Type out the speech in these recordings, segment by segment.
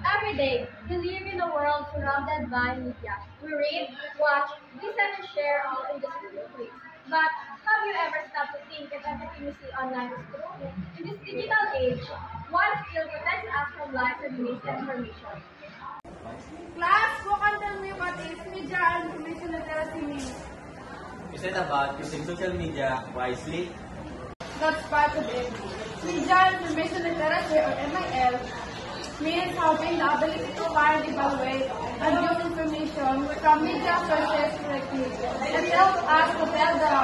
Every day, we live in a world surrounded by media. We read, watch, listen, and share all in just a few clicks. But have you ever stopped to think if everything we see online is true? In this digital age, what still protects us from lies and misinformation? Class, who can tell me what is media and information literacy means? Is it about using social media wisely? That's part of it. Media and information literacy, or MIL, means having the ability to find, evaluate, and use information from media sources correctly. It helps us to tell the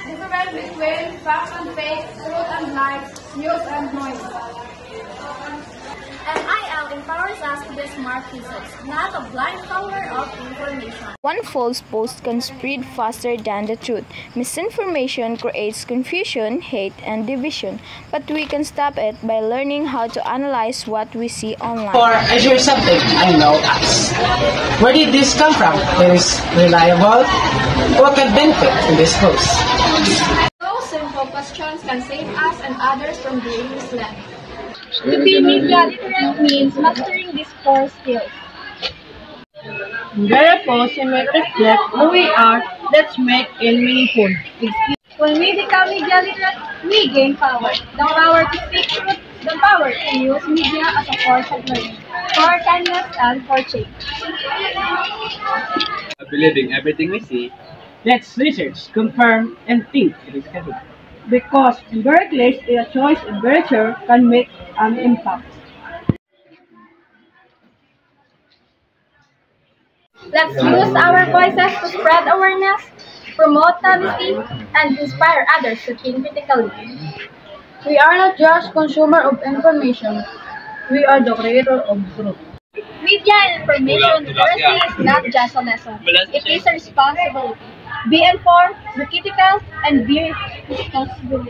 difference between fact and fake, truth and lies, news and noise. MIL empowers us to be smart users, not a blind follower of information. One false post can spread faster than the truth. Misinformation creates confusion, hate, and division. But we can stop it by learning how to analyze what we see online. For I hear something, I know X. Where did this come from? Is reliable? What can benefit in this post? Those simple questions can save us and others from being misled. To be media literate means mastering these core skills. Very positive reflect who we are, let's make it meaningful. When we become media literate, we gain power. The power to speak truth, the power to use media as a force of learning, for kindness and for change. Believing everything we see, Let's research, confirm, and think critically. Because indirectly, a choice in literature can make an impact. Let's use our voices to spread awareness, promote honesty, and inspire others to think critically. We are not just consumer of information. We are the creator of truth. Media and information literacy is not just a lesson. It is a responsibility. Be informed, be critical, and be responsible.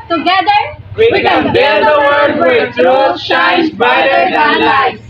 Together, we can build a world where truth shines brighter than lies.